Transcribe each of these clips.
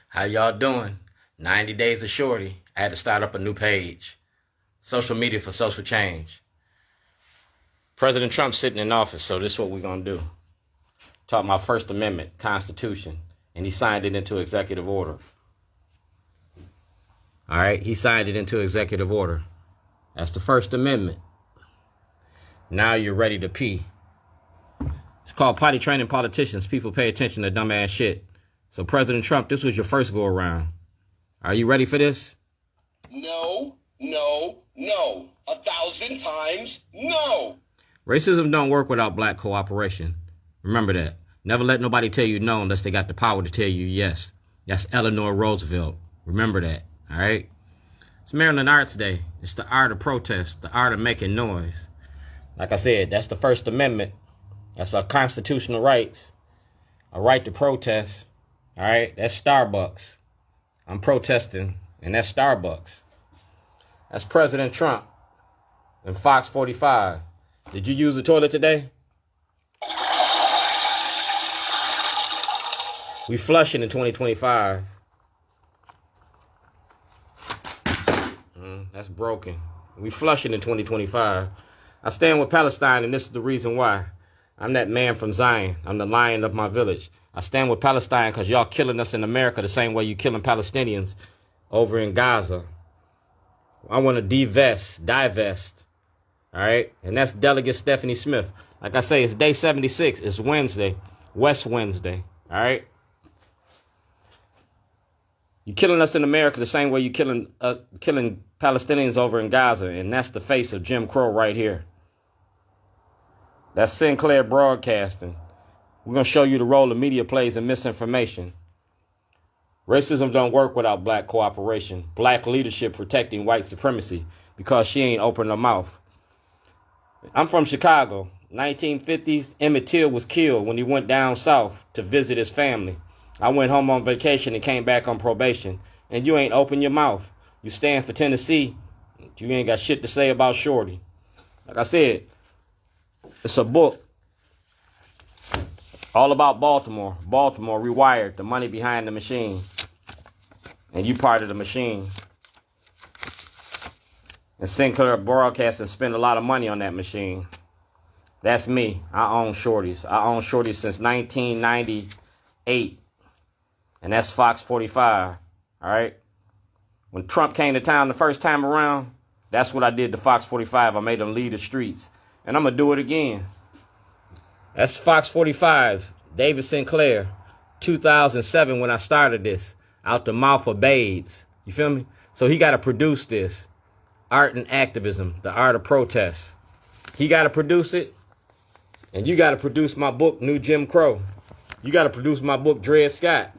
How y'all doing? 90 Days of Shorty. I had to start up a new page. Social media for social change. President Trump sitting in office, so this is what we're going to do. Talk about First Amendment, Constitution, and he signed it into executive order. All right, he signed it into executive order. That's the First Amendment. Now you're ready to pee. It's called potty training politicians. People pay attention to dumbass shit. So President Trump, this was your first go around. Are you ready for this? No, no, no. 1,000 times no. Racism don't work without black cooperation. Remember that. Never let nobody tell you no unless they got the power to tell you yes. That's Eleanor Roosevelt. Remember that, all right? It's Maryland Arts Day. It's the art of protest, the art of making noise. Like I said, that's the First Amendment. That's our constitutional rights, a right to protest, all right? That's Starbucks. I'm protesting, and that's Starbucks. That's President Trump and Fox 45. Did you use the toilet today? We flushing in 2025. That's broken. We flushing in 2025. I stand with Palestine, and this is the reason why. I'm that man from Zion. I'm the lion of my village. I stand with Palestine because y'all killing us in America the same way you killing Palestinians over in Gaza. I want to divest, all right? And that's Delegate Stephanie Smith. Like I say, it's day 76. It's Wednesday, West Wednesday, all right? You killing us in America the same way you killing Palestinians over in Gaza, and that's the face of Jim Crow right here. That's Sinclair Broadcasting. We're going to show you the role the media plays in misinformation. Racism don't work without black cooperation. Black leadership protecting white supremacy because she ain't opened her mouth. I'm from Chicago. 1950s, Emmett Till was killed when he went down south to visit his family. I went home on vacation and came back on probation. And you ain't open your mouth. You stand for Tennessee. You ain't got shit to say about Shorty. Like I said, it's a book all about Baltimore. Baltimore Rewired, the money behind the machine. And you part of the machine. And Sinclair Broadcasting spent a lot of money on that machine. That's me. I own Shorties. I own Shorties since 1998. And that's Fox 45. All right? When Trump came to town the first time around, that's what I did to Fox 45. I made them lead the streets. And I'm going to do it again. That's Fox 45, David Sinclair, 2007 when I started this, out the mouth of babes. You feel me? So he got to produce this. Art and activism, the art of protest. He got to produce it. And you got to produce my book, New Jim Crow. You got to produce my book, Dred Scott.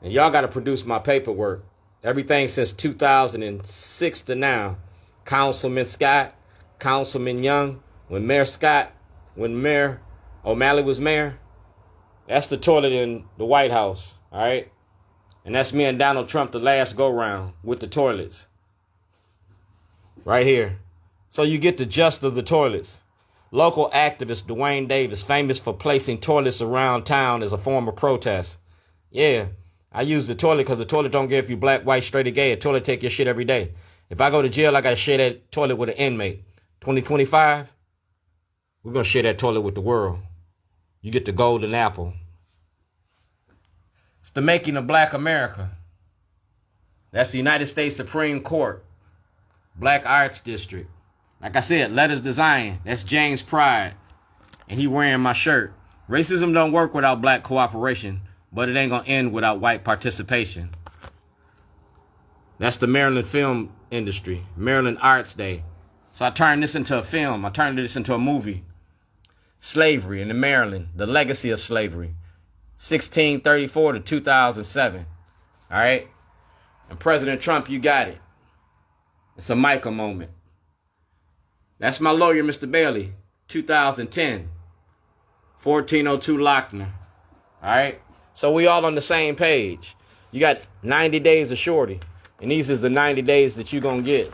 And y'all got to produce my paperwork. Everything since 2006 to now. Councilman Scott, Councilman Young, when Mayor O'Malley was mayor, that's the toilet in the White House, all right? And that's me and Donald Trump the last go-round with the toilets. Right here. So you get the gist of the toilets. Local activist Dwayne Davis, famous for placing toilets around town as a form of protest. Yeah, I use the toilet because the toilet don't care if you black, white, straight, or gay. A toilet take your shit every day. If I go to jail, I got to share that toilet with an inmate. 2025, we're going to share that toilet with the world. You get the golden apple. It's the making of Black America. That's the United States Supreme Court. Black Arts District. Like I said, letters design. That's James Pride. And he wearing my shirt. Racism don't work without black cooperation, but it ain't going to end without white participation. That's the Maryland film industry. Maryland Arts Day. So I turned this into a film. I turned this into a movie. Slavery in Maryland. The legacy of slavery. 1634 to 2007. All right? And President Trump, you got it. It's a Micah moment. That's my lawyer, Mr. Bailey. 2010. 1402 Lochner. All right? So we all on the same page. You got 90 days of Shorty. And these is the 90 days that you're going to get.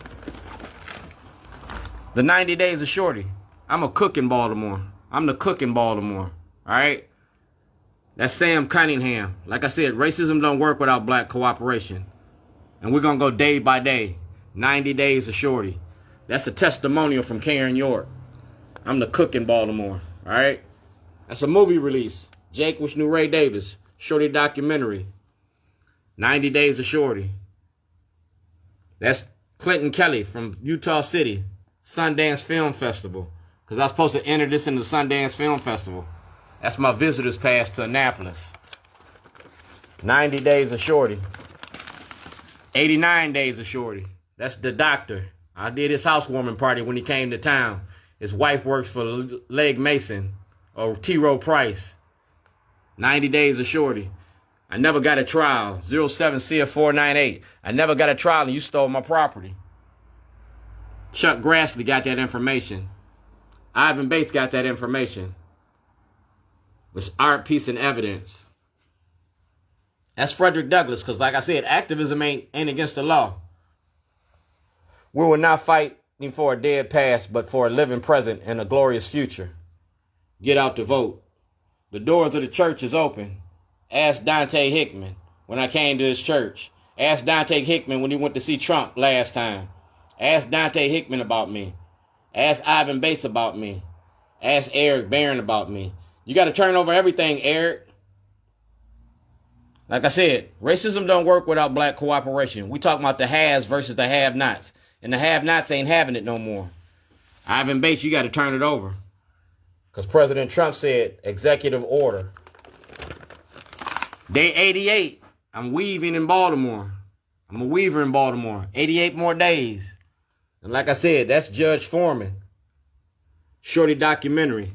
The 90 days of Shorty. I'm a cook in Baltimore. I'm the cook in Baltimore. All right? That's Sam Cunningham. Like I said, racism don't work without black cooperation. And we're going to go day by day. 90 days of Shorty. That's a testimonial from Karen York. I'm the cook in Baltimore. All right? That's a movie release. Jake with New Ray Davis. Shorty documentary. 90 Days of Shorty. That's Clinton Kelly from Utah City. Sundance Film Festival. Because I was supposed to enter this in the Sundance Film Festival. That's my visitor's pass to Annapolis. 90 Days of Shorty. 89 Days of Shorty. That's the doctor. I did his housewarming party when he came to town. His wife works for Leg Mason or T. Rowe Price. 90 Days of Shorty. I never got a trial. 07 CF 498. I never got a trial and you stole my property. Chuck Grassley got that information. Ivan Bates got that information. It's art, piece, and evidence. That's Frederick Douglass, because like I said, activism ain't against the law. We will not fight for a dead past, but for a living present and a glorious future. Get out to vote. The doors of the church is open. Ask Dante Hickman when I came to his church. Ask Dante Hickman when he went to see Trump last time. Ask Dante Hickman about me. Ask Ivan Bates about me. Ask Eric Barron about me. You got to turn over everything, Eric. Like I said, racism don't work without black cooperation. We talking about the haves versus the have-nots. And the have-nots ain't having it no more. Ivan Bates, you got to turn it over. Because President Trump said, executive order. Day 88, I'm weaving in Baltimore. I'm a weaver in Baltimore. 88 more days. And like I said, that's Judge Foreman. Shorty documentary.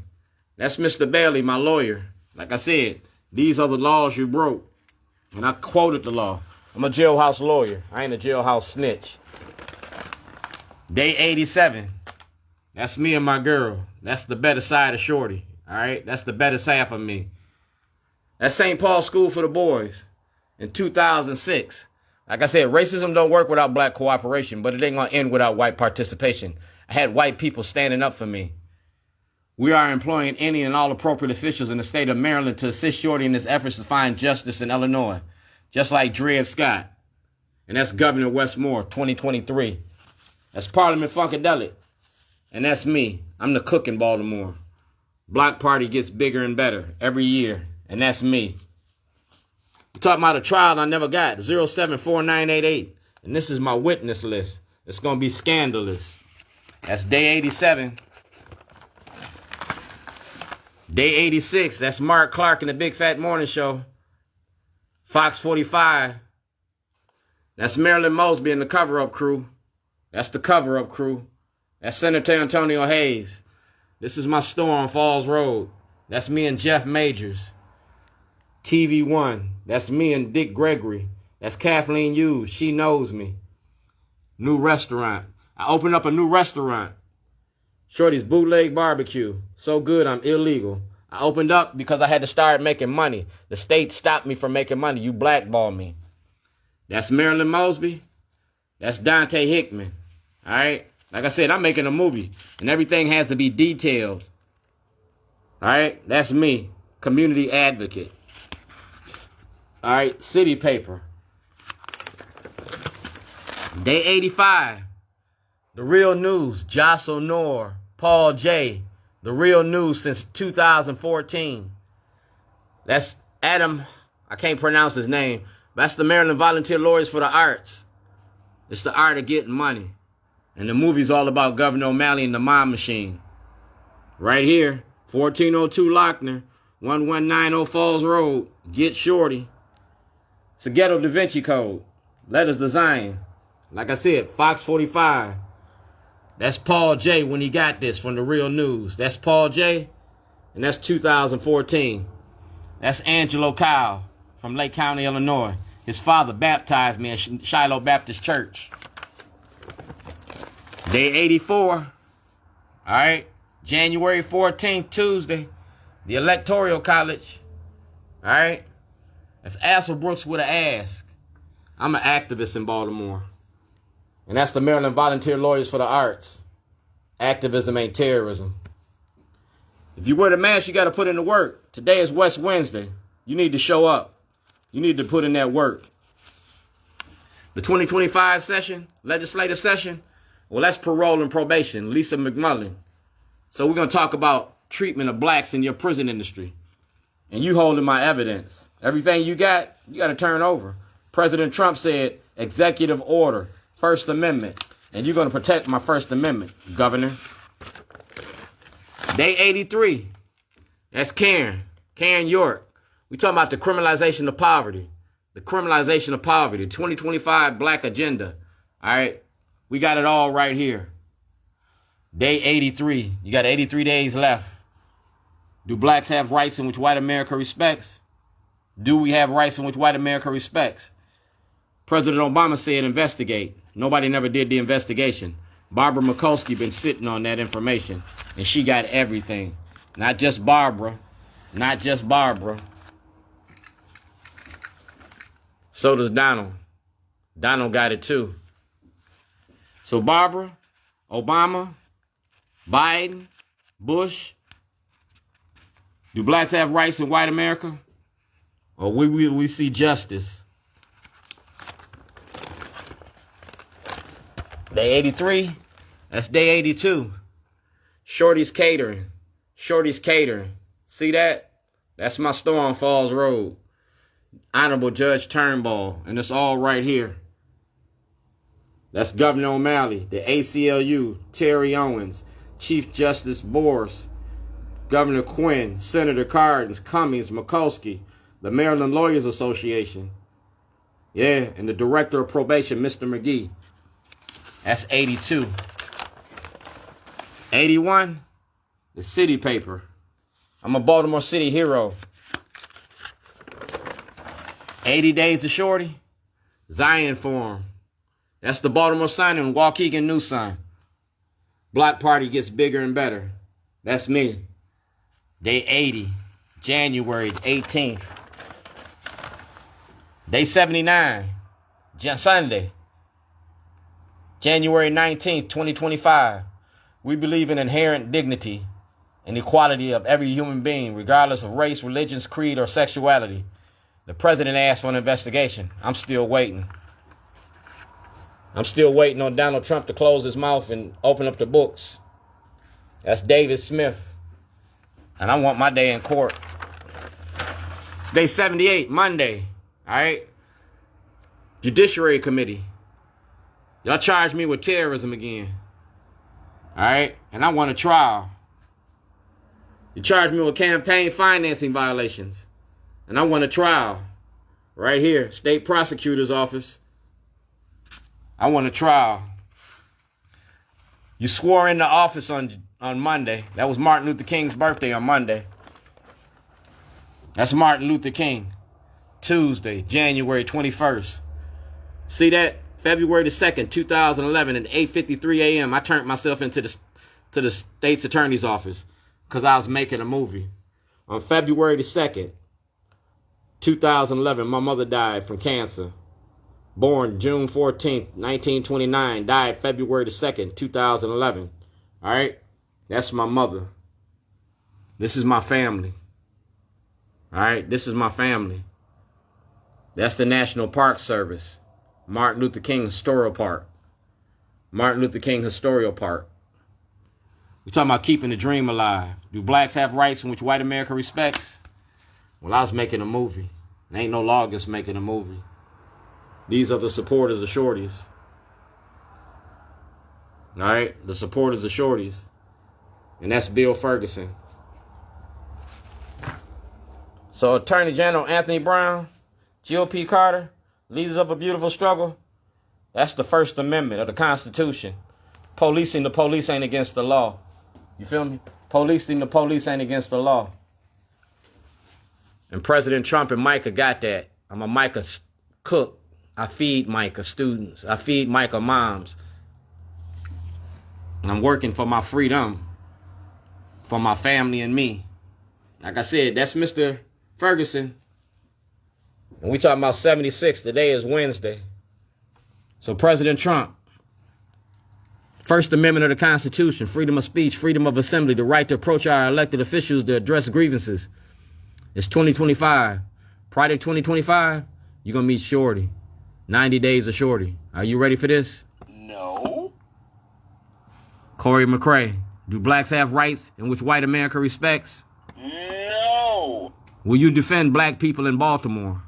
That's Mr. Bailey, my lawyer. Like I said, these are the laws you broke. And I quoted the law. I'm a jailhouse lawyer. I ain't a jailhouse snitch. Day 87. That's me and my girl. That's the better side of Shorty. All right? That's the better half of me. That's St. Paul School for the Boys in 2006. Like I said, racism don't work without black cooperation, but it ain't going to end without white participation. I had white people standing up for me. We are employing any and all appropriate officials in the state of Maryland to assist Shorty in his efforts to find justice in Illinois, just like Dred Scott. And that's Governor Westmore, 2023. That's Parliament Funkadelic. And that's me. I'm the cook in Baltimore. Block party gets bigger and better every year. And that's me. We're talking about a trial I never got. 074988. And this is my witness list. It's going to be scandalous. That's day 87. Day 86. That's Mark Clark and the Big Fat Morning Show. Fox 45. That's Marilyn Mosby and the cover-up crew. That's the cover-up crew. That's Senator Antonio Hayes. This is my store on Falls Road. That's me and Jeff Majors. TV One. That's me and Dick Gregory. That's Kathleen Hughes. She knows me. New restaurant. I opened up a new restaurant. Shorty's Bootleg Barbecue. So good, I'm illegal. I opened up because I had to start making money. The state stopped me from making money. You blackballed me. That's Marilyn Mosby. That's Dante Hickman. All right? Like I said, I'm making a movie. And everything has to be detailed. All right? That's me. Community advocate. All right? City paper. Day 85. The Real News. Jocelyn Noor. Paul J. The Real News since 2014. That's Adam. I can't pronounce his name. That's the Maryland Volunteer Lawyers for the Arts. It's the art of getting money. And the movie's all about Gov.O'Malley and the Mob Machine. Right here. 1402 Lochner. 1190 Falls Road. Get Shorty. It's a Ghetto Da Vinci Code. Letters design. Like I said, Fox 45. That's Paul J. when he got this from the Real News. That's Paul J. And that's 2014. That's Angelo Kyle from Lake County, Illinois. His father baptized me at Shiloh Baptist Church. Day 84. All right. January 14th, Tuesday. The Electoral College. All right. That's Assel Brooks with an ask. I'm an activist in Baltimore. And that's the Maryland Volunteer Lawyers for the Arts. Activism ain't terrorism. If you wear the mask, you got to put in the work. Today is West Wednesday. You need to show up. You need to put in that work. The 2025 session, legislative session, well, that's parole and probation, Lisa McMullen. So we're going to talk about treatment of blacks in your prison industry. And you holding my evidence. Everything you got to turn over. President Trump said, executive order, First Amendment. And you're going to protect my First Amendment, Governor. Day 83. That's Karen York. We talking about the criminalization of poverty. The criminalization of poverty. 2025 Black Agenda. All right. We got it all right here. Day 83. You got 83 days left. Do blacks have rights in which white America respects? Do we have rights in which white America respects? President Obama said investigate. Nobody never did the investigation. Barbara Mikulski been sitting on that information, and she got everything. Not just Barbara. Not just Barbara. So does Donald. Donald got it too. So Barbara, Obama, Biden, Bush, do blacks have rights in white America? Or we see justice? Day 83, that's day 82. Shorty's Catering. Shorty's Catering. See that? That's my store on Falls Road. Honorable Judge Turnbull. And it's all right here. That's Governor O'Malley, the ACLU, Terry Owens, Chief Justice Boris, Governor Quinn, Senator Cardin, Cummings, Mikulski, the Maryland Lawyers Association. Yeah, and the Director of Probation, Mr. McGee. That's 82. 81, the City Paper. I'm a Baltimore City hero. 80 Days of Shorty, Zion Forum. That's the Baltimore Sun and Waukegan News Sun. Block Party gets bigger and better. That's me. Day 80, January 18th. Day 79, Sunday, January 19th, 2025. We believe in inherent dignity and equality of every human being, regardless of race, religion, creed, or sexuality. The president asked for an investigation. I'm still waiting. I'm still waiting on Donald Trump to close his mouth and open up the books. That's David Smith. And I want my day in court. It's day 78, Monday. All right? Judiciary Committee. Y'all charged me with terrorism again. All right? And I want a trial. You charged me with campaign financing violations. And I want a trial. Right here, State Prosecutor's Office. I want a trial. You swore into office on Monday. That was Martin Luther King's birthday on Monday. That's Martin Luther King. Tuesday, January 21st. See that? February the 2nd, 2011 at 8:53 a.m. I turned myself into the States Attorney's Office because I was making a movie. On February the 2nd, 2011, my mother died from cancer. Born June 14th, 1929. Died February the 2nd, 2011. All right? That's my mother. This is my family. All right? This is my family. That's the National Park Service. Martin Luther King Historical Park. Martin Luther King Historical Park. We're talking about keeping the dream alive. Do blacks have rights in which white America respects? Well, I was making a movie. There ain't no law against making a movie. These are the supporters of Shorties. All right? The supporters of Shorties. And that's Bill Ferguson. So Attorney General Anthony Brown, G.O.P. Carter, leaders of a beautiful struggle. That's the First Amendment of the Constitution. Policing the police ain't against the law. You feel me? Policing the police ain't against the law. And President Trump and Micah got that. I'm a Micah cook. I feed Micah students. I feed Micah moms. And I'm working for my freedom. For my family and me. Like I said, that's Mr. Ferguson. And we talking about 76. Today is Wednesday. So President Trump. First Amendment of the Constitution. Freedom of speech. Freedom of assembly. The right to approach our elected officials to address grievances. It's 2025. Friday 2025, you're going to meet Shorty. 90 Days of Shorty. Are you ready for this? No. Corey McRae. Do blacks have rights in which white America respects? No. Will you defend black people in Baltimore?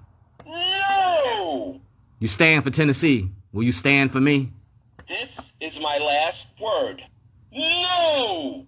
No. You stand for Tennessee. Will you stand for me? This is my last word. No.